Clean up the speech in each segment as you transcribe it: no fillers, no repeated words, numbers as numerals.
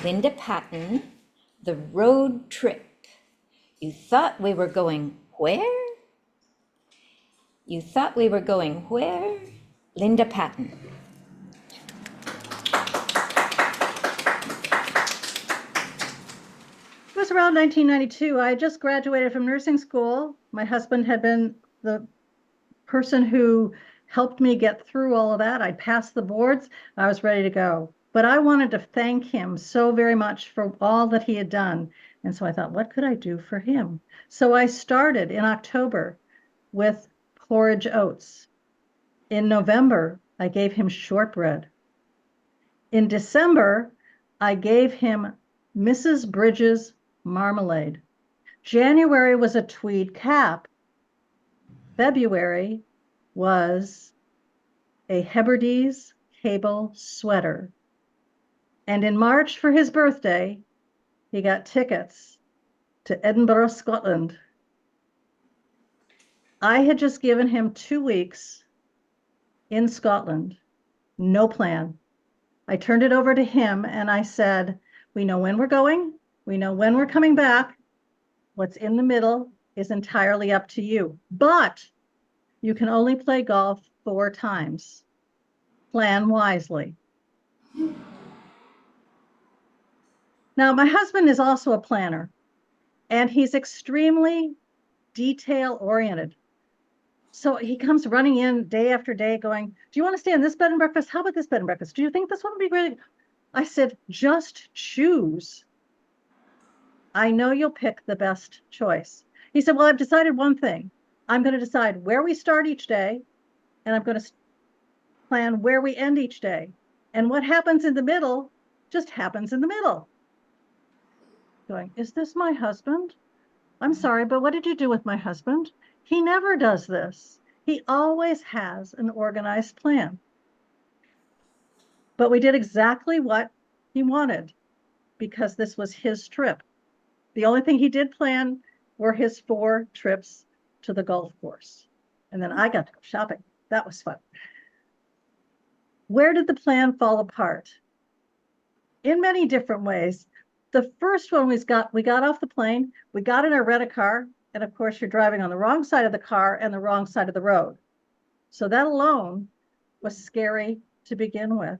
Linda Patten, The Road Trip. You thought we were going where? You thought we were going where? Linda Patten. It was around 1992. I had just graduated from nursing school. My husband had been the person who helped me get through all of that. I'd passed the boards. I was ready to go. But I wanted to thank him so very much for all that he had done. And so I thought, what could I do for him? So I started in October with porridge oats. In November, I gave him shortbread. In December, I gave him Mrs. Bridges marmalade. January was a tweed cap. February was a Hebrides cable sweater. And in March for his birthday, he got tickets to Edinburgh, Scotland. I had just given him 2 weeks in Scotland, no plan. I turned it over to him and I said, we know when we're going, we know when we're coming back. What's in the middle is entirely up to you, but you can only play golf 4 times. Plan wisely. Now, my husband is also a planner, and he's extremely detail-oriented. So he comes running in day after day going, do you want to stay in this bed and breakfast? How about this bed and breakfast? Do you think this one would be great? I said, just choose. I know you'll pick the best choice. He said, well, I've decided one thing. I'm going to decide where we start each day, and I'm going to plan where we end each day. And what happens in the middle just happens in the middle. Going, is this my husband? I'm sorry, but what did you do with my husband? He never does this. He always has an organized plan. But we did exactly what he wanted because this was his trip. The only thing he did plan were his 4 trips to the golf course. And then I got to go shopping. That was fun. Where did the plan fall apart? In many different ways. The first one was we got off the plane, we got in our rent-a-car, and of course you're driving on the wrong side of the car and the wrong side of the road. So that alone was scary to begin with.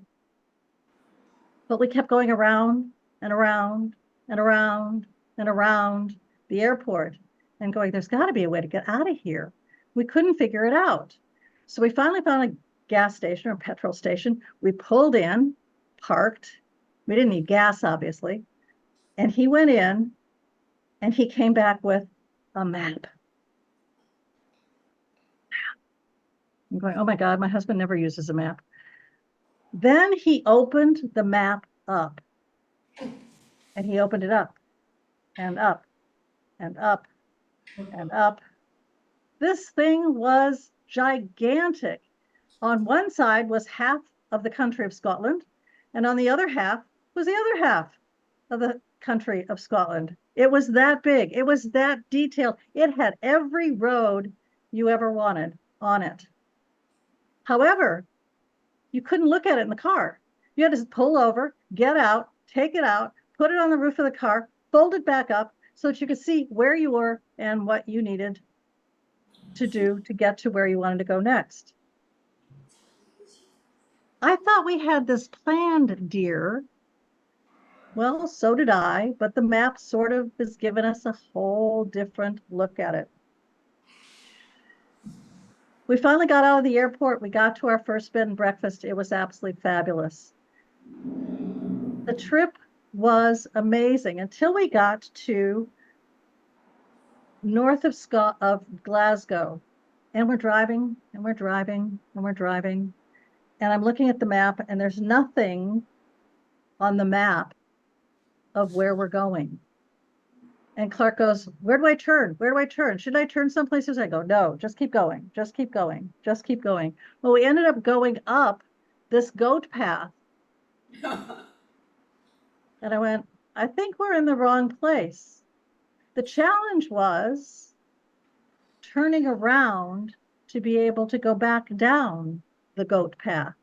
But we kept going around and around and around and around the airport and going, there's got to be a way to get out of here. We couldn't figure it out. So we finally found a gas station or petrol station. We pulled in, parked. We didn't need gas, obviously. And he went in and he came back with a map. I'm going, oh my God, my husband never uses a map. Then he opened the map up. And he opened it up and up and up and up. This thing was gigantic. On one side was half of the country of Scotland, and on the other half was the other half of the country of Scotland. It was that big. It was that detailed. It had every road you ever wanted on it. However, you couldn't look at it in the car. You had to pull over, get out, take it out, put it on the roof of the car, fold it back up so that you could see where you were and what you needed to do to get to where you wanted to go next. I thought we had this planned, dear. Well, so did I, but the map sort of has given us a whole different look at it. We finally got out of the airport. We got to our first bed and breakfast. It was absolutely fabulous. The trip was amazing until we got to north of Glasgow. And we're driving and we're driving and we're driving. And I'm looking at the map and there's nothing on the map of where we're going. And Clark goes, where do I turn? Where do I turn? Should I turn some places? I go, no, just keep going. Just keep going. Just keep going. Well, we ended up going up this goat path. And I went, I think we're in the wrong place. The challenge was turning around to be able to go back down the goat path.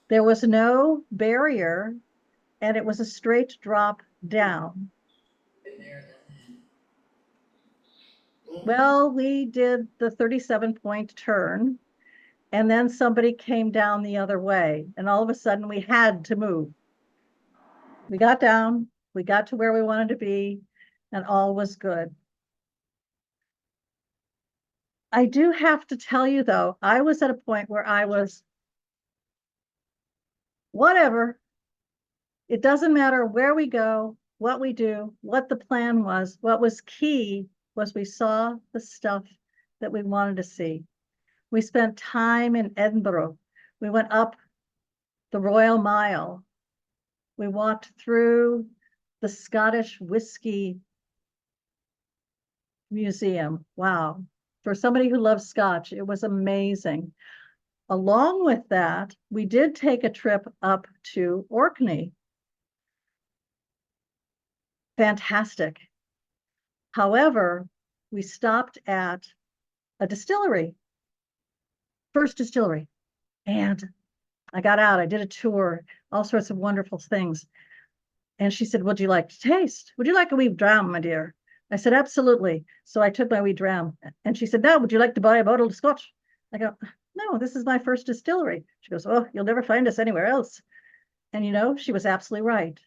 There was no barrier and it was a straight drop down. Well, we did the 37-point turn, and then somebody came down the other way, and all of a sudden we had to move. We got down, we got to where we wanted to be, and all was good. I do have to tell you, though, I was at a point where I was, whatever. It doesn't matter where we go, what we do, what the plan was. What was key was we saw the stuff that we wanted to see. We spent time in Edinburgh. We went up the Royal Mile. We walked through the Scottish Whiskey Museum. Wow. For somebody who loves Scotch, it was amazing. Along with that, we did take a trip up to Orkney. Fantastic. However, we stopped at a distillery, first distillery, and I got out, I did a tour, all sorts of wonderful things. And she said, would you like to taste? Would you like a wee dram, my dear? I said, absolutely. So I took my wee dram, and she said, now, would you like to buy a bottle of Scotch? I go, no, this is my first distillery. She goes, oh, you'll never find us anywhere else. And you know, she was absolutely right.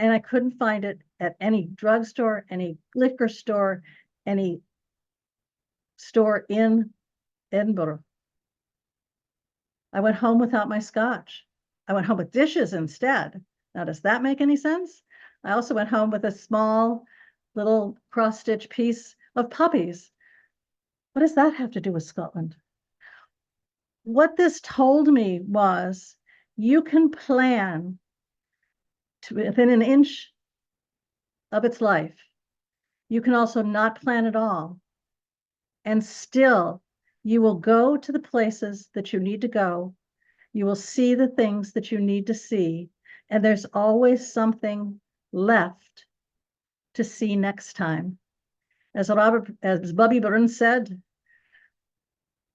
And I couldn't find it at any drugstore, any liquor store, any store in Edinburgh. I went home without my Scotch. I went home with dishes instead. Now, does that make any sense? I also went home with a small little cross-stitch piece of puppies. What does that have to do with Scotland? What this told me was you can plan to within an inch of its life. You can also not plan at all. And still, you will go to the places that you need to go. You will see the things that you need to see. And there's always something left to see next time. As Bobby Burns said,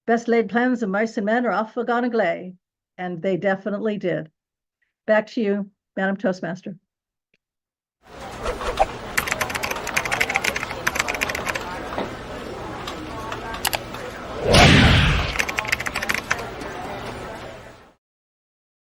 best laid plans of mice and men are off a gone agley. And they definitely did. Back to you, Madam Toastmaster.